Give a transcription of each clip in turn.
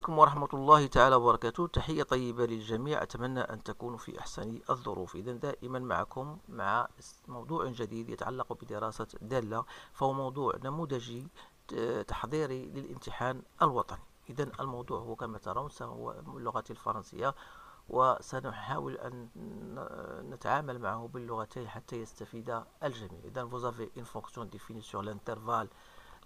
عليكم ورحمة الله تعالى وبركاته. تحية طيبة للجميع، أتمنى أن تكونوا في أحسن الظروف. إذا دائما معكم مع موضوع جديد يتعلق بدراسة دالة، فهو موضوع نموذجي تحضيري للامتحان الوطني. إذا الموضوع هو كما ترون هو اللغة الفرنسية، وسنحاول أن نتعامل معه باللغتين حتى يستفيد الجميع. إذا vous avez une fonction définie sur l'intervalle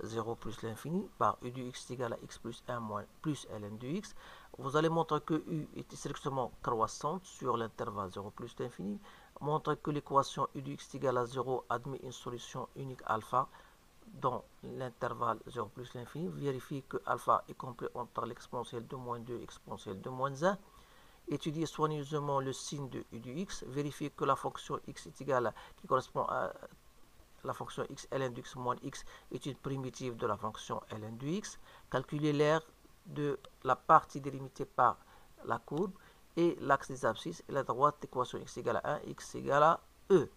0 plus l'infini par u de x est égal à x plus 1 moins plus ln de x. Vous allez montrer que u est strictement croissante sur l'intervalle 0 plus l'infini. Montrer que l'équation u de x est égal à 0 admet une solution unique alpha dans l'intervalle 0 plus l'infini. Vérifier que alpha est compris entre l'exponentielle de moins 2 et l'exponentielle de moins 1. Étudier soigneusement le signe de u de x. Vérifier que la fonction x est égale à, qui correspond à la fonction x ln de x moins x est une primitive de la fonction ln de x. Calculer l'aire de la partie délimitée par la courbe et l'axe des abscisses et la droite d'équation x égale à 1, x égale à e.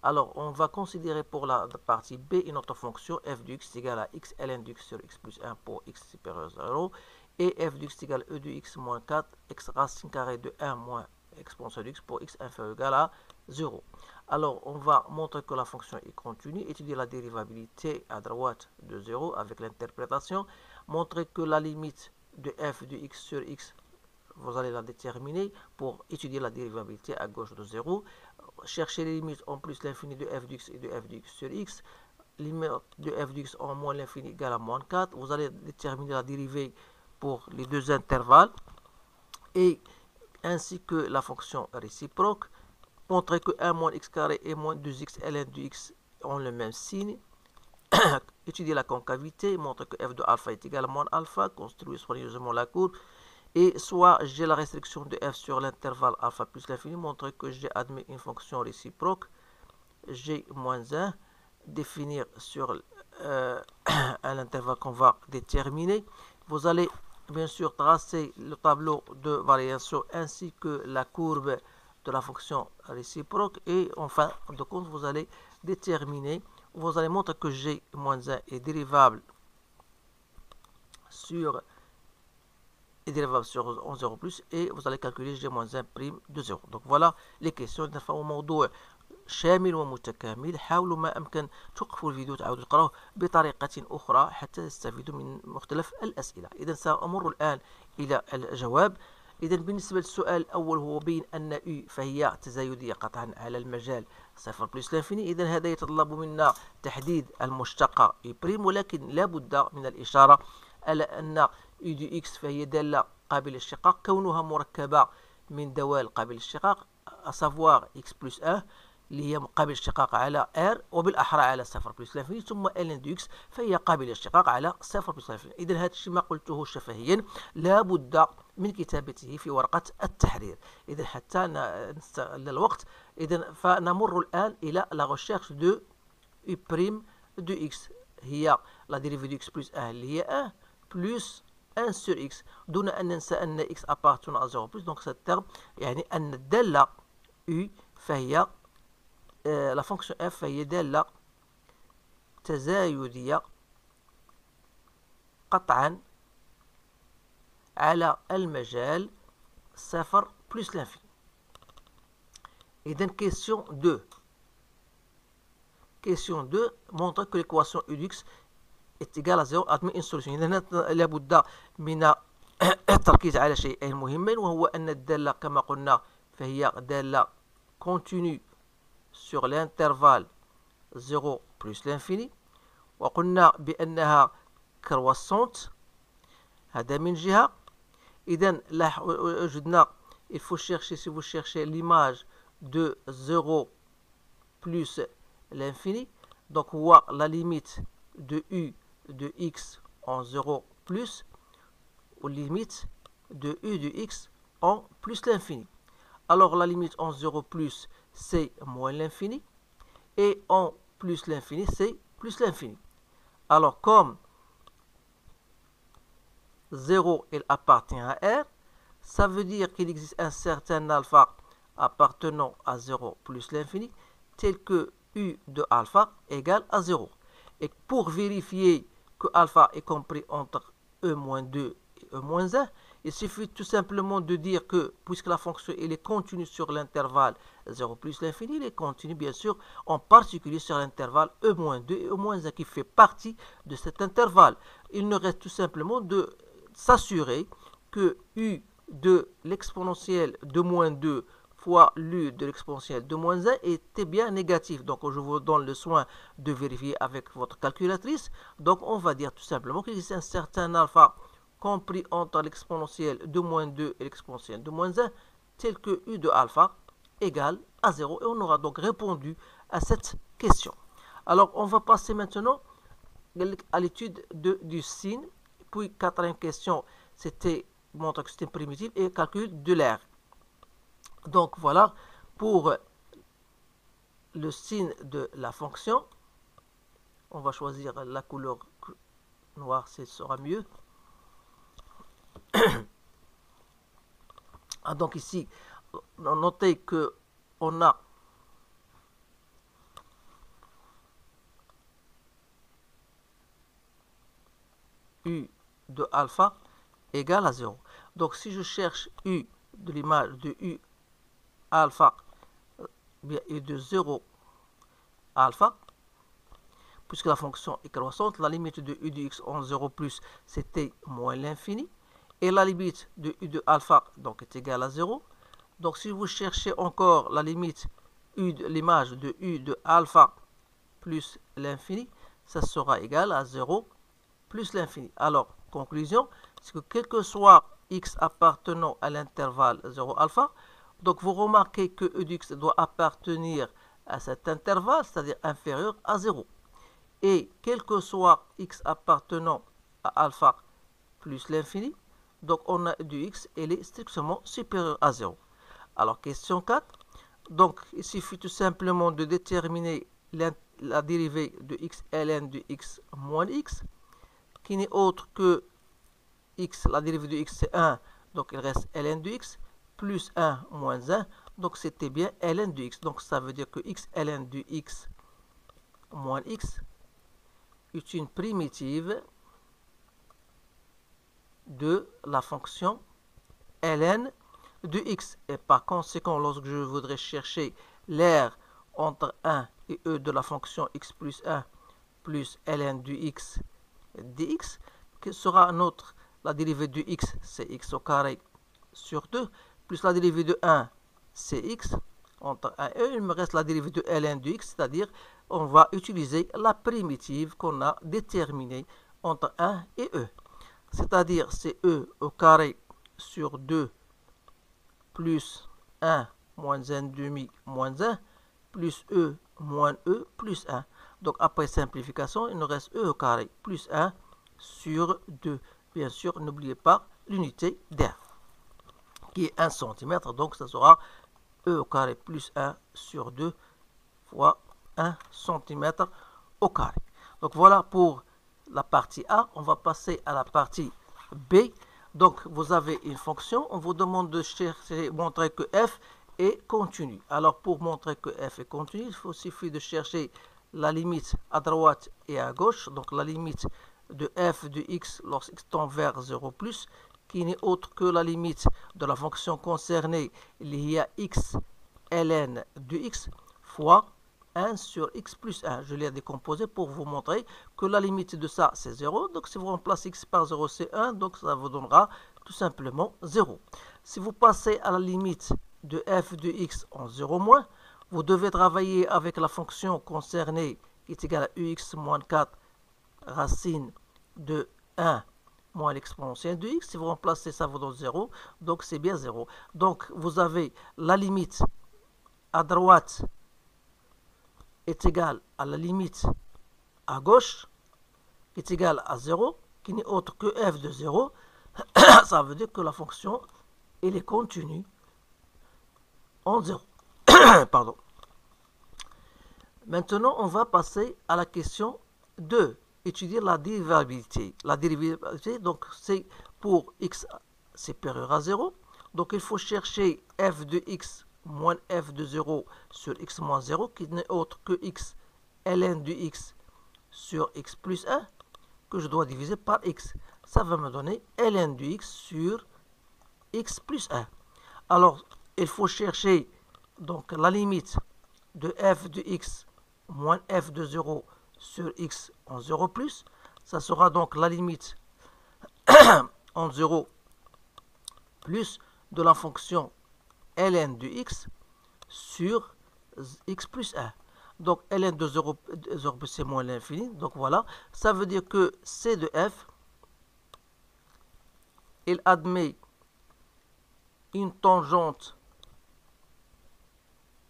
Alors, on va considérer pour la partie b une autre fonction f de x égale à x ln de x sur x plus 1 pour x supérieur à 0 et f de x égale à e de x moins 4 x racine carrée de 1 moins exponentielle de x pour x inférieur ou égal à 0. Alors, on va montrer que la fonction est continue, étudier la dérivabilité à droite de 0 avec l'interprétation, montrer que la limite de f de x sur x, vous allez la déterminer pour étudier la dérivabilité à gauche de 0, chercher les limites en plus l'infini de f de x et de f de x sur x, limite de f de x en moins l'infini égale à moins 4, vous allez déterminer la dérivée pour les deux intervalles, et ainsi que la fonction réciproque, montrer que 1 moins x carré et moins 2x ln de x ont le même signe, étudier la concavité, montrer que f de alpha est égal à moins alpha, construire soigneusement la courbe, et soit j'ai la restriction de f sur l'intervalle alpha plus l'infini, montrer que j'ai admis une fonction réciproque, g moins 1, définir sur un intervalle qu'on va déterminer. Vous allez bien sûr tracer le tableau de variation ainsi que la courbe de la fonction réciproque et en fin de compte vous allez déterminer, vous allez montrer que g moins 1 est dérivable sur en 0 plus et vous allez calculer g moins 1 prime de 0. Donc voilà les questions. فهو موضوع شامل ومتكامل. حاولوا ما أمكن توقفوا الفيديو تعودوا تقرأوه بطريقة أخرى حتى تستفيدوا من مختلف الأسئلة. إذا سأمر الآن إلى الجواب. إذا بالنسبة للسؤال الأول هو بين أن U فهي تزايدية قطعا على المجال 0 بلس لانفيني. إذا هذا يتطلب منا تحديد المشتقة U بريم، ولكن لا بد من الإشارة على أن U دي X فهي دالة قابلة للاشتقاق كونها مركبة من دوال قابلة للاشتقاق أسافوار X بلس 1 اللي هي قابلة للاشتقاق على R وبالأحرى على 0 بلس لانفيني، ثم ln دو X فهي قابلة للاشتقاق على 0 بلس لانفيني. إذا هذا الشيء ما قلته شفهيا لا بد من كتابته في ورقة التحرير. إذا حتى نستغل الوقت، إذا فنمر الآن إلى لا ريشيرش دو U بريم دو X هي لا ديريفي دو X بلس 1 اللي هي 1 بلس 1 sur X دون أن ننسى أن X appartient à 0 plus. Donc cette terme يعني أن الدالة U فهي la fonction f فهي دالة تزايدية قطعا على المجال 0 plus l'infini. إذن question 2. Question 2 montre que l'équation u de x est égale à 0 admet une solution. إذن لابد من التركيز على شيئين مهمين، وهو أن الدالة كما قلنا فهي دالة continue sur l'intervalle 0 plus l'infini، وقلنا بأنها croissante. هذا من جهة. إذن وجدنا il faut chercher, si vous cherchez l'image de 0 plus l'infini, donc هو la limite de u de x en 0 plus ou limite de u de x en plus l'infini. Alors la limite en 0 plus c'est moins l'infini et en plus l'infini c'est plus l'infini. Alors comme 0 il appartient à R, ça veut dire qu'il existe un certain alpha appartenant à 0 plus l'infini tel que U de alpha égale à 0. Et pour vérifier que alpha est compris entre E-2 et E-1, Il suffit tout simplement de dire que, puisque la fonction elle est continue sur l'intervalle 0 plus l'infini, elle est continue bien sûr, en particulier sur l'intervalle e-2 et e-1 qui fait partie de cet intervalle. Il nous reste tout simplement de s'assurer que u de l'exponentielle de moins 2 fois l'u de l'exponentielle de moins 1 était bien négatif. Donc, je vous donne le soin de vérifier avec votre calculatrice. Donc, on va dire tout simplement qu'il existe un certain alpha compris entre l'exponentielle de moins 2 et l'exponentielle de moins 1, tel que u de alpha égale à 0. Et on aura donc répondu à cette question. Alors, on va passer maintenant à l'étude du signe. Puis, quatrième question, c'était montrer que c'était primitif et calcul de l'air. Donc, voilà pour le signe de la fonction. On va choisir la couleur noire, ce sera mieux. Donc ici, notez que on a u de alpha égale à 0. Donc si je cherche u de l'image de u alpha, bien u de 0 alpha, puisque la fonction est croissante, la limite de u de x en 0 plus, c'était moins l'infini. Et la limite de u de alpha donc, est égale à 0. Donc si vous cherchez encore la limite u de l'image de u de alpha plus l'infini, ça sera égal à 0 plus l'infini. Alors, conclusion, c'est que quel que soit x appartenant à l'intervalle 0 alpha, donc vous remarquez que e de x doit appartenir à cet intervalle, c'est-à-dire inférieur à 0. Et quel que soit x appartenant à alpha plus l'infini, donc on a du x, elle est strictement supérieure à 0. Alors question 4, donc il suffit tout simplement de déterminer la dérivée de x ln de x moins x, qui n'est autre que x, la dérivée de x c'est 1, donc il reste ln de x, plus 1 moins 1, donc c'était bien ln de x. Donc ça veut dire que x ln de x moins x est une primitive de la fonction ln de x. Et par conséquent, lorsque je voudrais chercher l'aire entre 1 et e de la fonction x plus 1 plus ln de x dx, que sera notre la dérivée de x, c'est x au carré sur 2, plus la dérivée de 1, c'est x, entre 1 et e, il me reste la dérivée de ln de x, c'est-à-dire on va utiliser la primitive qu'on a déterminée entre 1 et e. C'est-à-dire c'est e au carré sur 2 plus 1 moins 1 demi moins 1 plus e moins e plus 1. Donc après simplification, il nous reste e au carré plus 1 sur 2. Bien sûr, n'oubliez pas l'unité d'air qui est 1 cm. Donc ça sera e au carré plus 1 sur 2 fois 1 cm au carré. Donc voilà pour la partie A. On va passer à la partie B. Donc vous avez une fonction. On vous demande de chercher, montrer que f est continu. Alors pour montrer que f est continu, il suffit de chercher la limite à droite et à gauche. Donc la limite de f de x lorsque x tend vers 0 plus, qui n'est autre que la limite de la fonction concernée. Il y a x ln de x fois 1 sur x plus 1. Je l'ai décomposé pour vous montrer que la limite de ça, c'est 0. Donc, si vous remplacez x par 0, c'est 1. Donc, ça vous donnera tout simplement 0. Si vous passez à la limite de f de x en 0 moins, vous devez travailler avec la fonction concernée qui est égale à ux moins 4 racine de 1 moins l'exponentielle de x. Si vous remplacez ça, vous donne 0. Donc, c'est bien 0. Donc, vous avez la limite à droite est égal à la limite à gauche, qui est égale à 0, qui n'est autre que f de 0. Ça veut dire que la fonction, elle est continue en 0. Pardon. Maintenant, on va passer à la question de étudier la dérivabilité. La dérivabilité, donc, c'est pour x supérieur à 0. Donc, il faut chercher f de x moins f de 0 sur x moins 0, qui n'est autre que x ln de x sur x plus 1, que je dois diviser par x. Ça va me donner ln de x sur x plus 1. Alors, il faut chercher donc la limite de f de x moins f de 0 sur x en 0 plus. Ça sera donc la limite en 0 plus de la fonction ln de x sur x plus 1. Donc ln de 0 plus c'est moins l'infini. Donc voilà, ça veut dire que c de f, il admet une tangente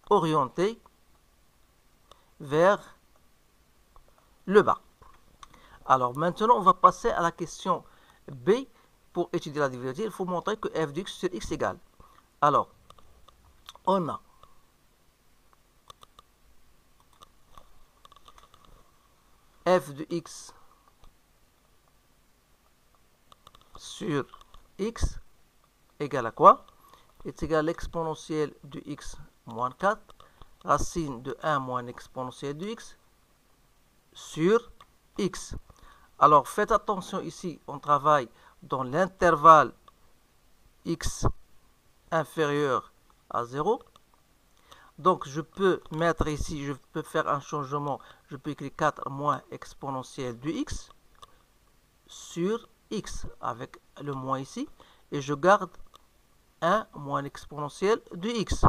orientée vers le bas. Alors maintenant, on va passer à la question B. Pour étudier la diversité, il faut montrer que f de x sur x égale. Alors, on a f de x sur x égale à quoi? Est égal à l'exponentielle de x moins 4, racine de 1 moins l'exponentielle de x sur x. Alors, faites attention ici, on travaille dans l'intervalle x inférieur à 0. Donc, je peux mettre ici, je peux faire un changement, je peux écrire 4 moins exponentielle de x sur x avec le moins ici, et je garde 1 moins l'exponentielle de x.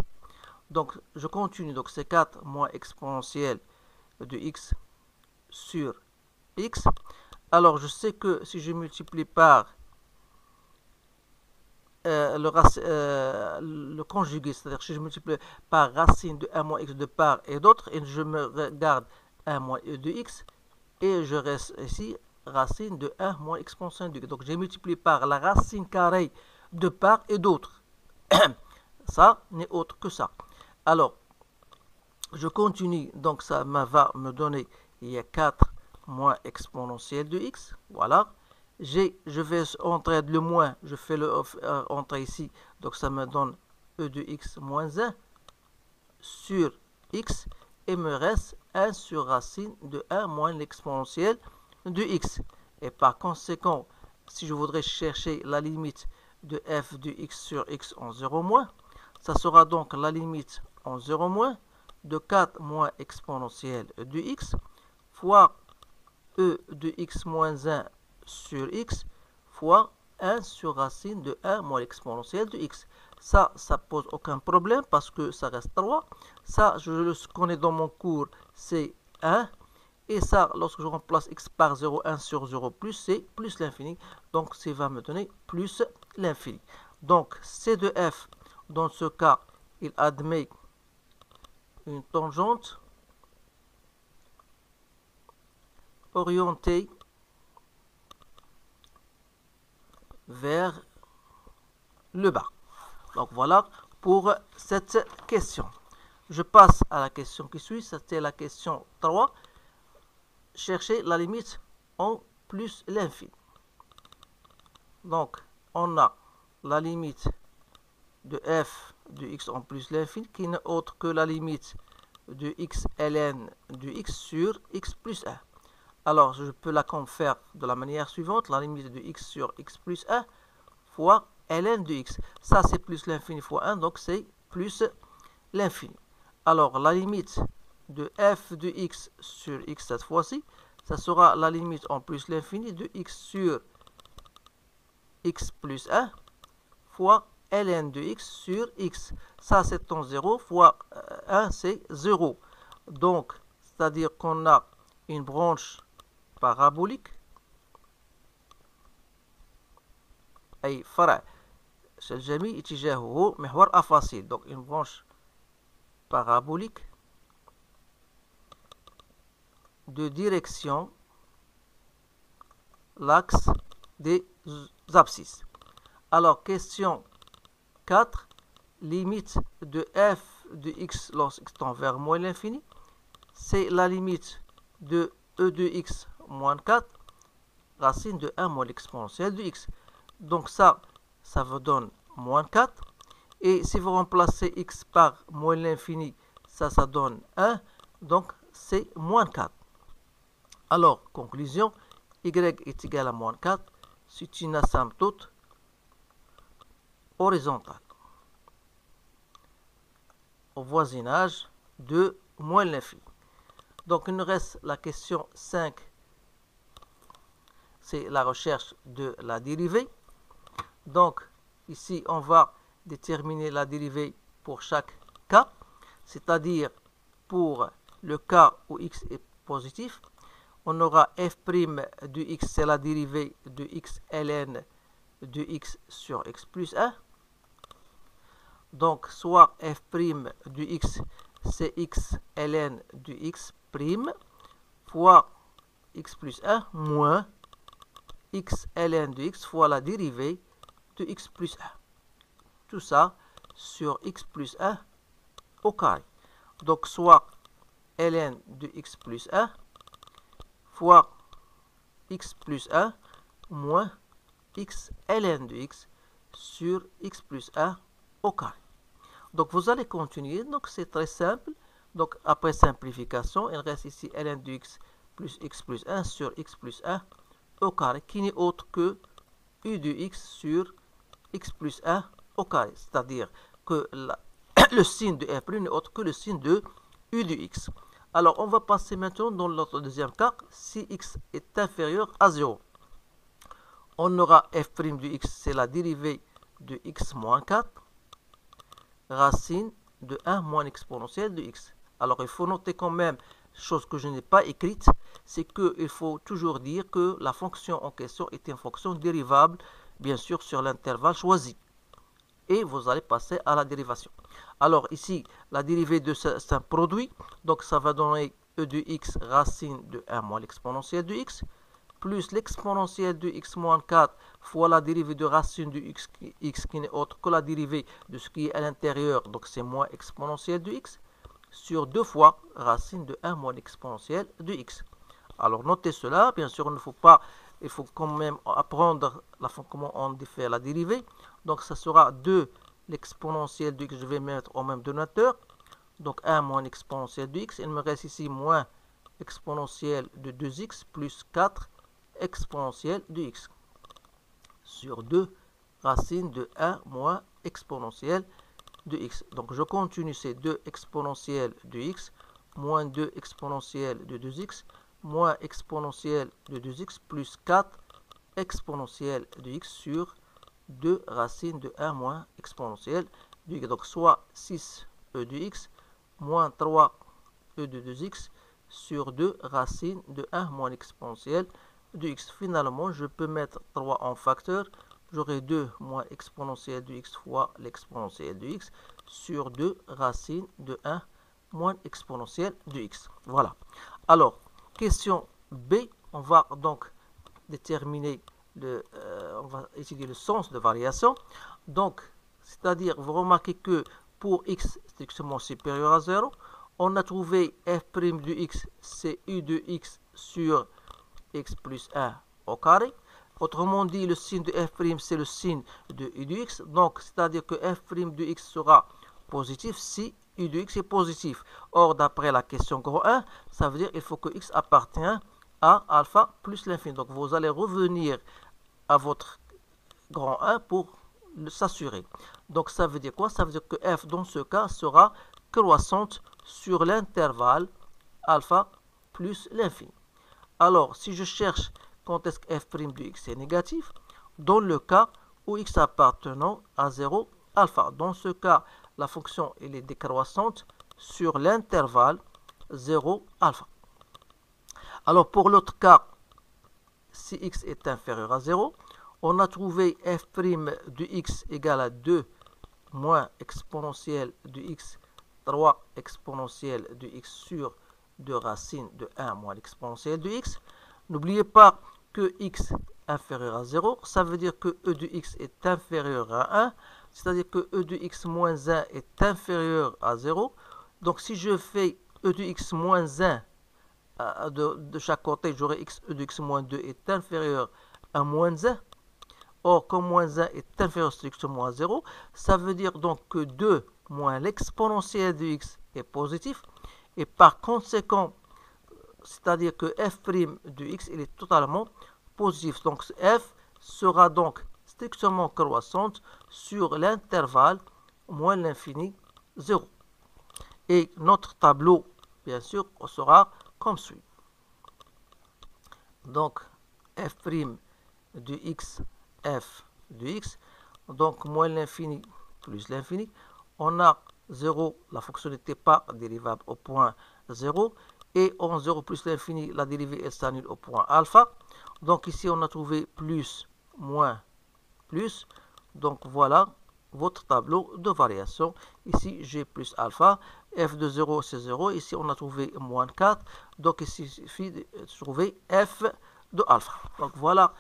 Donc, je continue, donc c'est 4 moins exponentielle de x sur x. Alors, je sais que si je multiplie par le conjugué, c'est-à-dire si je multiplie par racine de 1 moins x de part et d'autre, et je me garde 1 moins e de x, et je reste ici racine de 1 moins exponentielle de x. Donc j'ai multiplié par la racine carrée de part et d'autre. Ça n'est autre que ça. Alors, je continue, donc ça va me donner, il y a 4 moins exponentielle de x, voilà. Je vais entrer le moins, je fais le entrer ici, donc ça me donne e de x moins 1 sur x, et me reste 1 sur racine de 1 moins l'exponentielle de x. Et par conséquent, si je voudrais chercher la limite de f de x sur x en 0 moins, ça sera donc la limite en 0 moins de 4 moins exponentielle de x fois e de x moins 1 sur x fois 1 sur racine de 1 moins l'exponentielle de x. Ça pose aucun problème parce que ça reste 3. Ça, je le connais dans mon cours, c'est 1. Et ça, lorsque je remplace x par 0, 1 sur 0 plus, c'est plus l'infini. Donc, ça va me donner plus l'infini. Donc, c de f, dans ce cas, il admet une tangente orientée vers le bas. Donc voilà pour cette question. Je passe à la question qui suit, c'était la question 3. Chercher la limite en plus l'infini. Donc on a la limite de f de x en plus l'infini qui n'est autre que la limite de x ln de x sur x plus 1. Alors, je peux la faire de la manière suivante, la limite de x sur x plus 1 fois ln de x. Ça, c'est plus l'infini fois 1, donc c'est plus l'infini. Alors, la limite de f de x sur x cette fois-ci, ça sera la limite en plus l'infini de x sur x plus 1 fois ln de x sur x. Ça, c'est en 0 fois 1, c'est 0. Donc, c'est-à-dire qu'on a une branche parabolique أي فرع الجميع اتجاهه محور أفاصيل. Donc une branche parabolique de direction l'axe des abscisses. Alors question 4, limite de f de x lorsque tend vers moins l'infini, c'est la limite de e de x moins 4 racine de 1 moins l'exponentielle de x. Donc ça vous donne moins 4. Et si vous remplacez x par moins l'infini, ça donne 1. Donc c'est moins 4. Alors, conclusion, y est égal à moins 4. C'est une asymptote horizontale au voisinage de moins l'infini. Donc il nous reste la question 5, c'est la recherche de la dérivée. Donc ici on va déterminer la dérivée pour chaque cas, c'est-à-dire pour le cas où x est positif, on aura f' de x, c'est la dérivée de x ln de x sur x plus 1. Donc soit f' de x, c'est x ln de x prime fois x plus 1 moins x ln de x fois la dérivée de x plus 1. Tout ça sur x plus 1 au carré. Donc soit ln de x plus 1 fois x plus 1 moins x ln de x sur x plus 1 au carré. Donc vous allez continuer, donc c'est très simple. Donc après simplification, il reste ici ln de x plus 1 sur x plus 1 au carré, qui n'est autre que u de x sur x plus 1 au carré. C'est-à-dire que le signe de f' n'est autre que le signe de u de x. Alors on va passer maintenant dans notre deuxième cas, si x est inférieur à 0. On aura f' de x, c'est la dérivée de x moins 4, racine de 1 moins exponentielle de x. Alors il faut noter quand même, chose que je n'ai pas écrite, c'est qu'il faut toujours dire que la fonction en question est une fonction dérivable, bien sûr sur l'intervalle choisi. Et vous allez passer à la dérivation. Alors ici, la dérivée de c'est un produit, donc ça va donner e de x racine de 1 moins l'exponentielle de x, plus l'exponentielle de x moins 4 fois la dérivée de racine de x qui n'est autre que la dérivée de ce qui est à l'intérieur, donc c'est moins exponentielle de x, sur 2 fois racine de 1 moins exponentielle de x. Alors notez cela, bien sûr il faut quand même apprendre comment on fait la dérivée. Donc ça sera 2 l'exponentielle de x, je vais mettre au même dénominateur, donc 1 moins exponentielle de x, il me reste ici moins exponentielle de 2x plus 4 exponentielle de x sur 2 racine de 1 moins exponentielle de x. Donc je continue, c'est 2 exponentielle de x moins 2 exponentielle de 2x moins exponentielle de 2x plus 4 exponentielle de x sur 2 racine de 1 moins exponentielle de x. Donc soit 6 e de x moins 3 e de 2x sur 2 racine de 1 moins exponentielle de x. Finalement, je peux mettre 3 en facteur. J'aurai 2 moins exponentielle de x fois l'exponentielle de x sur 2 racine de 1 moins exponentielle de x. Voilà. Alors, question B, on va donc déterminer on va étudier le sens de variation. Donc, c'est-à-dire, vous remarquez que pour x strictement supérieur à 0, on a trouvé f' de x, c'est u de x sur x plus 1 au carré. Autrement dit, le signe de f', c'est le signe de u de x. Donc, c'est-à-dire que f' de x sera positif si u de x est positif. Or, d'après la question gros 1, ça veut dire qu'il faut que x appartient à alpha plus l'infini. Donc, vous allez revenir à votre grand 1 pour s'assurer. Donc, ça veut dire quoi? Ça veut dire que f, dans ce cas, sera croissante sur l'intervalle alpha plus l'infini. Alors, si je cherche quand est-ce que f' de x est négatif, dans le cas où x appartenant à 0 alpha. Dans ce cas, la fonction elle est décroissante sur l'intervalle 0 alpha. Alors, pour l'autre cas, si x est inférieur à 0, on a trouvé f' de x égale à 2 moins exponentielle de x, 3 exponentielle de x sur 2 racines de 1 moins l'exponentielle de x. N'oubliez pas que x inférieur à 0, ça veut dire que e de x est inférieur à 1, c'est-à-dire que e de x moins 1 est inférieur à 0. Donc si je fais e de x moins 1 de chaque côté, j'aurai e de x moins 2 est inférieur à moins 1. Or, comme moins 1 est inférieur strictement à 0, ça veut dire donc que 2 moins l'exponentielle de x est positif. Et par conséquent, c'est-à-dire que f' de x il est totalement positif. Donc f sera donc, strictement croissante sur l'intervalle moins l'infini 0. Et notre tableau, bien sûr, sera comme suit. Donc, f' de x, f de x, donc moins l'infini plus l'infini. On a 0, la fonction n'était pas dérivable au point 0. Et en 0 plus l'infini, la dérivée elle s'annule au point alpha. Donc ici, on a trouvé plus, moins, plus. Donc voilà votre tableau de variation. Ici, g plus alpha. F de 0, c'est 0. Ici, on a trouvé moins 4. Donc ici, il suffit de trouver f de alpha. Donc voilà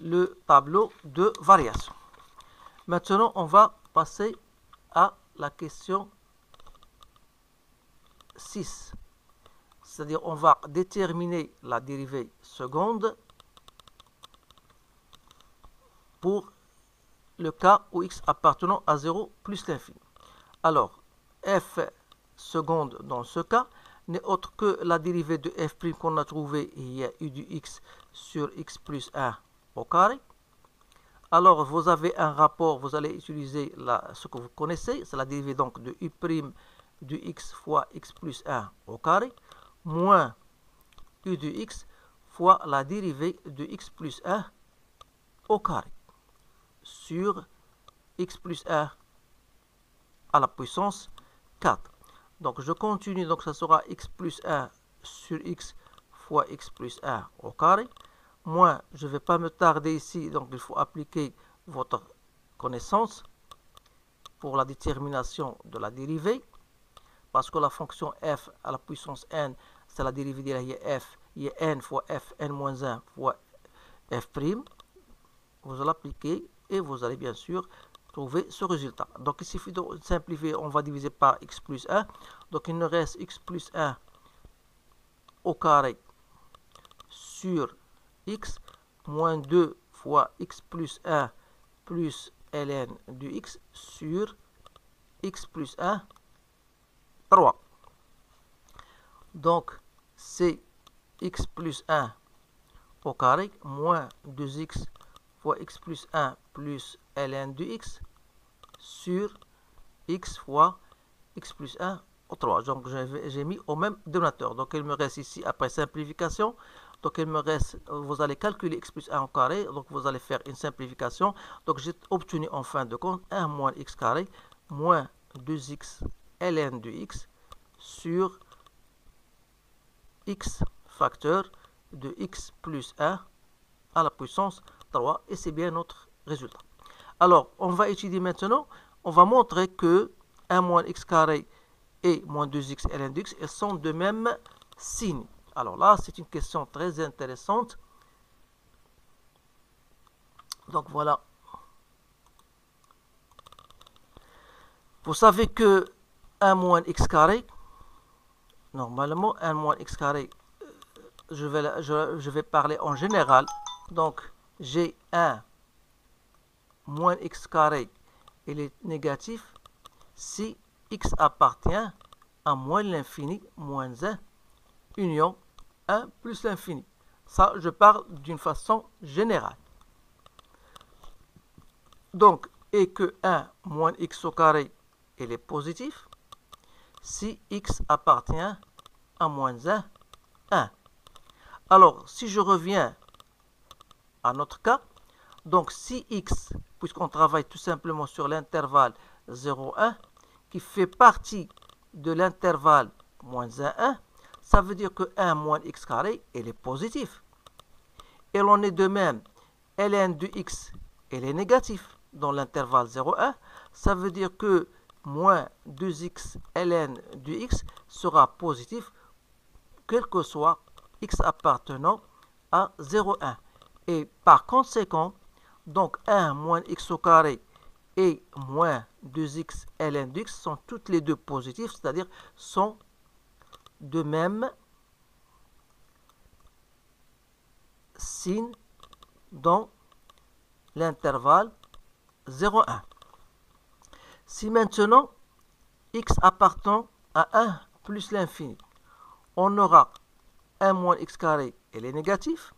le tableau de variation. Maintenant, on va passer à la question 6. C'est-à-dire, on va déterminer la dérivée seconde pour le cas où x appartenant à 0 plus l'infini. Alors, f seconde dans ce cas n'est autre que la dérivée de f' qu'on a trouvé, il y a u du x sur x plus 1 au carré. Alors, vous avez un rapport, vous allez utiliser ce que vous connaissez, c'est la dérivée donc de u' du x fois x plus 1 au carré, moins u de x fois la dérivée de x plus 1 au carré sur x plus 1 à la puissance 4. Donc je continue, donc ça sera x plus 1 sur x fois x plus 1 au carré. Moins, je ne vais pas me tarder ici, donc il faut appliquer votre connaissance pour la détermination de la dérivée. Parce que la fonction f à la puissance n, c'est la dérivée de f, il y a n fois f, n-1 fois f'. Vous allez appliquer et vous allez bien sûr trouver ce résultat. Donc il suffit de simplifier, on va diviser par x plus 1. Donc il nous reste x plus 1 au carré sur x, moins 2 fois x plus 1 plus ln du x sur x plus 1, 3. Donc, c'est x plus 1 au carré moins 2x fois x plus 1 plus ln de x sur x fois x plus 1 au 3. Donc, j'ai mis au même dénominateur. Donc, il me reste ici, après simplification, donc il me reste, vous allez calculer x plus 1 au carré, donc vous allez faire une simplification. Donc, j'ai obtenu en fin de compte 1 moins x carré moins 2x ln de x sur x facteur de x plus 1 à la puissance 3, et c'est bien notre résultat. Alors, on va étudier maintenant, on va montrer que 1 moins x carré et moins 2x ln de x, elles sont de même signe. Alors là, c'est une question très intéressante. Donc voilà. Vous savez que 1 moins x carré, normalement 1 moins x carré, je vais parler en général. Donc j'ai 1 moins x carré, il est négatif si x appartient à moins l'infini moins 1 union 1 plus l'infini. Ça, je parle d'une façon générale. Donc, et que 1 moins x au carré, il est positif si x appartient à moins 1, 1. Alors, si je reviens à notre cas, donc si x, puisqu'on travaille tout simplement sur l'intervalle 0, 1, qui fait partie de l'intervalle moins 1, 1, ça veut dire que 1 moins x carré, il est positif. Et l'on est de même, ln de x, il est négatif dans l'intervalle 0, 1. Ça veut dire que moins 2x ln de x sera positif, quel que soit x appartenant à 0, 1. Et par conséquent, donc 1 moins x au carré et moins 2x ln de x sont toutes les deux positifs, c'est-à-dire sont de même signe dans l'intervalle 0, 1. Si maintenant x appartient à 1 plus l'infini, on aura 1 moins x carré, elle est négatif,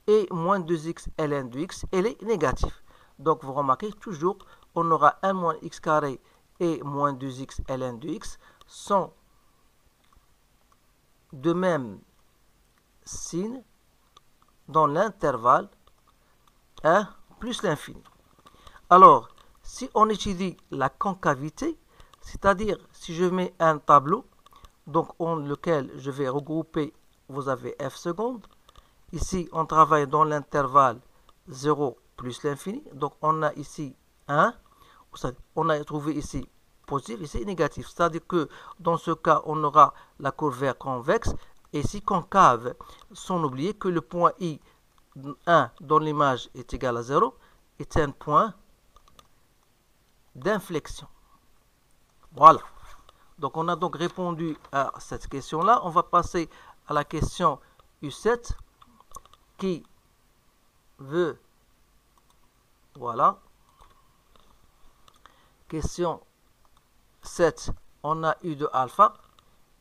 et moins 2x ln de x, elle est négative. Donc vous remarquez toujours, on aura 1 moins x carré et moins 2x ln de x sont de même signe dans l'intervalle 1 plus l'infini. Alors, si on étudie la concavité, c'est-à-dire si je mets un tableau, donc en lequel je vais regrouper, vous avez f secondes. Ici, on travaille dans l'intervalle 0 plus l'infini. Donc, on a ici 1. On a trouvé ici positif, ici négatif. C'est-à-dire que dans ce cas, on aura la courbe vert convexe. Et ici, concave, sans oublier que le point I1 dans l'image est égal à 0, est un point d'inflexion. Voilà. Donc, on a donc répondu à cette question-là. On va passer à la question U7 qui veut, voilà, question 7, on a U de alpha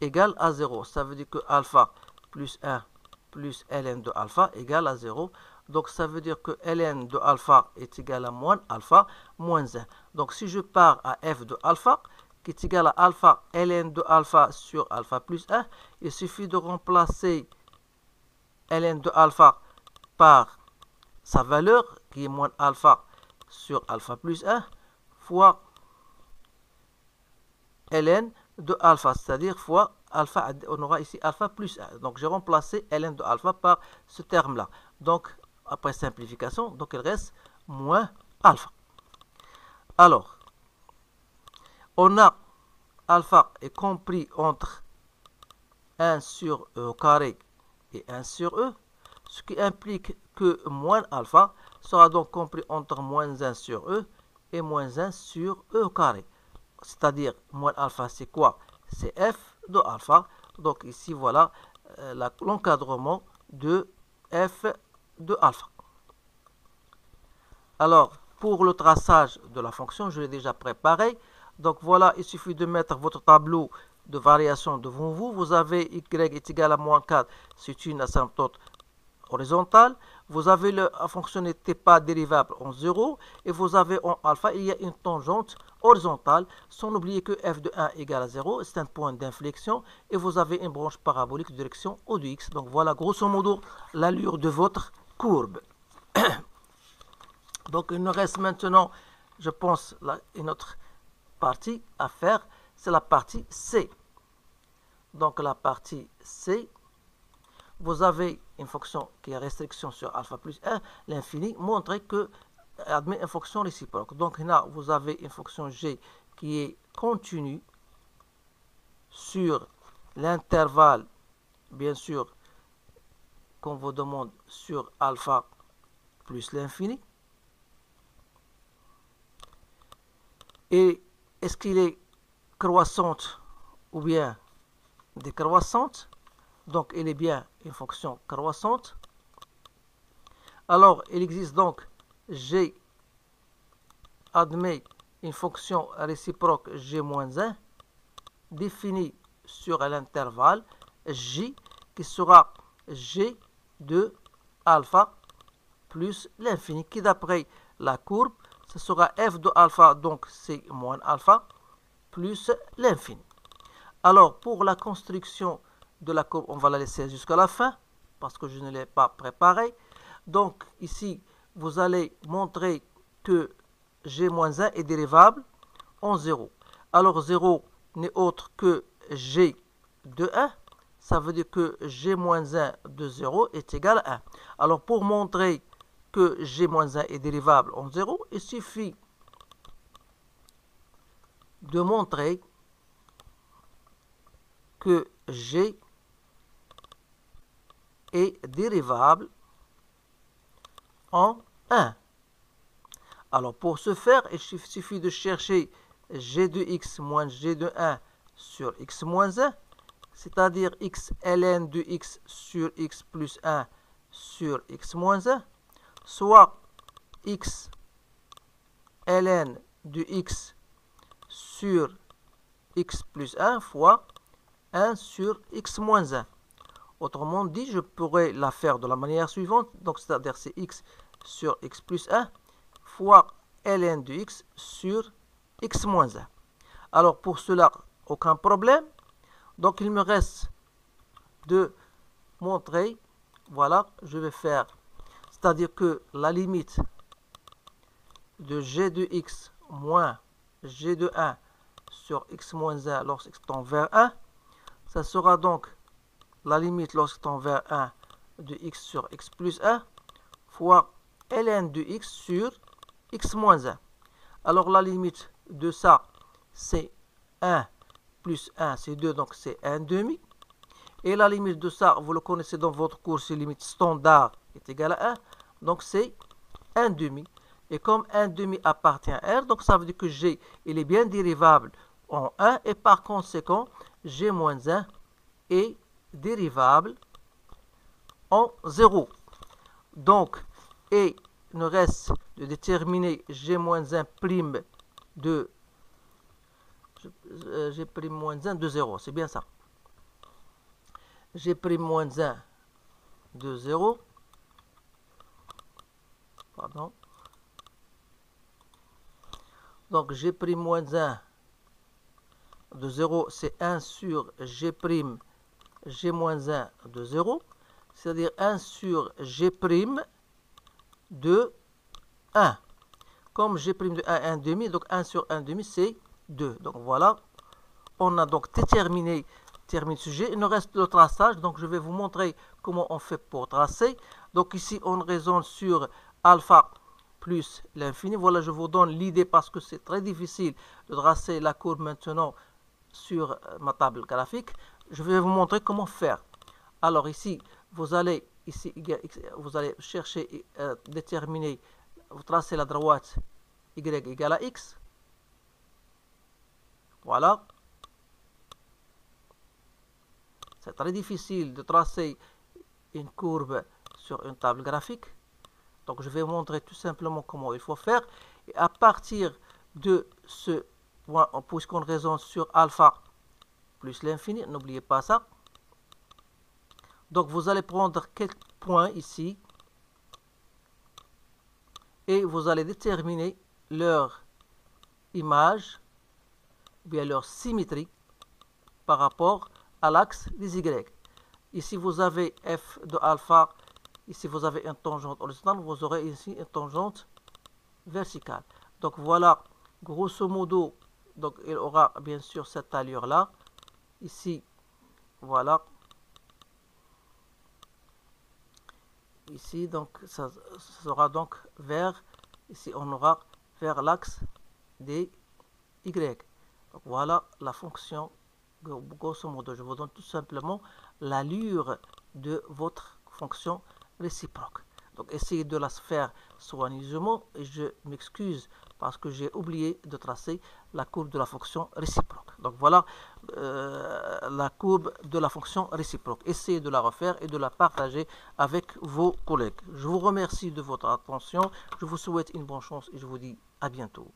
égale à 0. Ça veut dire que alpha plus 1 plus ln de alpha égale à 0. Donc, ça veut dire que ln de alpha est égal à moins alpha moins 1. Donc, si je pars à f de alpha, qui est égal à alpha ln de alpha sur alpha plus 1, il suffit de remplacer ln de alpha par sa valeur, qui est moins alpha sur alpha plus 1, fois ln de alpha, c'est-à-dire fois alpha, on aura ici alpha plus 1. Donc, j'ai remplacé ln de alpha par ce terme-là. Donc, après simplification, donc il reste moins alpha. Alors, on a alpha est compris entre 1 sur e au carré et 1 sur e, ce qui implique que moins alpha sera donc compris entre moins 1 sur e et moins 1 sur e au carré. C'est-à-dire, moins alpha, c'est quoi? C'est f de alpha. Donc ici, voilà l'encadrement de f de alpha. Alors, pour le traçage de la fonction, je l'ai déjà préparé. Donc voilà, il suffit de mettre votre tableau de variation devant vous. Vous avez y est égal à moins 4, c'est une asymptote horizontale. Vous avez la fonction n'était pas dérivable en 0. Et vous avez en alpha, il y a une tangente horizontale. Sans oublier que f de 1 égale à 0, c'est un point d'inflexion. Et vous avez une branche parabolique de direction O de x. Donc voilà, grosso modo, l'allure de votre courbe. Donc il nous reste maintenant, je pense, une autre partie à faire, c'est la partie C. Donc la partie C, vous avez une fonction qui a restriction sur alpha plus 1, l'infini, montrer que admet une fonction réciproque. Donc là, vous avez une fonction g qui est continue sur l'intervalle, bien sûr, qu'on vous demande sur alpha plus l'infini. Et est-ce qu'il est croissante ou bien décroissante? Donc, il est bien une fonction croissante. Alors, il existe donc g admet une fonction réciproque g-1 définie sur l'intervalle j qui sera g de alpha plus l'infini qui d'après la courbe, ce sera f de alpha, donc c'est moins alpha, plus l'infini. Alors, pour la construction de la courbe, on va la laisser jusqu'à la fin, parce que je ne l'ai pas préparée. Donc, ici, vous allez montrer que g-1 est dérivable en 0. Alors, 0 n'est autre que g de 1. Ça veut dire que g-1 de 0 est égal à 1. Alors, pour montrer que g-1 est dérivable en 0, il suffit de montrer que g est dérivable en 1. Alors pour ce faire, il suffit de chercher g de x moins g de 1 sur x moins 1, c'est-à-dire x ln de x sur x plus 1 sur x moins 1, soit x ln de x sur x plus 1 fois 1 sur x moins 1. Autrement dit, je pourrais la faire de la manière suivante. Donc, c'est-à-dire c'est x sur x plus 1 fois ln de x sur x moins 1. Alors pour cela, aucun problème. Donc il me reste de montrer, voilà, je vais faire, c'est-à-dire que la limite de g de x moins g de 1 sur x moins 1 lorsqu'x tend vers 1, ça sera donc la limite lorsqu'x tend vers 1 de x sur x plus 1 fois ln de x sur x moins 1. Alors la limite de ça, c'est 1 plus 1, c'est 2, donc c'est 1 demi. Et la limite de ça, vous le connaissez dans votre cours, c'est limite standard est égale à 1, donc c'est 1 demi. Et comme 1 demi appartient à R, donc ça veut dire que G, il est bien dérivable en 1, et par conséquent, G moins 1 est dérivable en 0. Donc, il nous reste de déterminer G moins 1 prime de G prime moins 1 de 0, c'est bien ça. G prime moins 1 de 0, pardon. Donc G prime moins 1 de 0, c'est 1 sur G prime G moins 1 de 0, c'est-à-dire 1 sur G prime de 1. Comme G prime de 1, 1 demi, donc 1 sur 1 demi, c'est 2. Donc voilà, on a donc déterminé le sujet. Il nous reste le traçage, donc je vais vous montrer comment on fait pour tracer. Donc ici, on raisonne sur alpha plus l'infini. Voilà, je vous donne l'idée parce que c'est très difficile de tracer la courbe maintenant sur ma table graphique. Je vais vous montrer comment faire. Alors ici, vous allez chercher, déterminer, vous tracez la droite y égale à x. Voilà. C'est très difficile de tracer une courbe sur une table graphique. Donc je vais vous montrer tout simplement comment il faut faire. Et à partir de ce point, puisqu'on raisonne sur alpha plus l'infini, n'oubliez pas ça. Donc vous allez prendre quelques points ici et vous allez déterminer leur image, bien leur symétrie par rapport à l'axe des y. Ici vous avez f de alpha, ici vous avez une tangente horizontale, vous aurez ici une tangente verticale. Donc voilà, grosso modo, donc il aura bien sûr cette allure là. Ici, voilà. Ici, donc, ça sera donc vers, ici on aura vers l'axe des y. Donc voilà la fonction, grosso modo, je vous donne tout simplement l'allure de votre fonction réciproque. Donc essayez de la faire soigneusement et je m'excuse parce que j'ai oublié de tracer la courbe de la fonction réciproque. Donc voilà la courbe de la fonction réciproque. Essayez de la refaire et de la partager avec vos collègues. Je vous remercie de votre attention. Je vous souhaite une bonne chance et je vous dis à bientôt.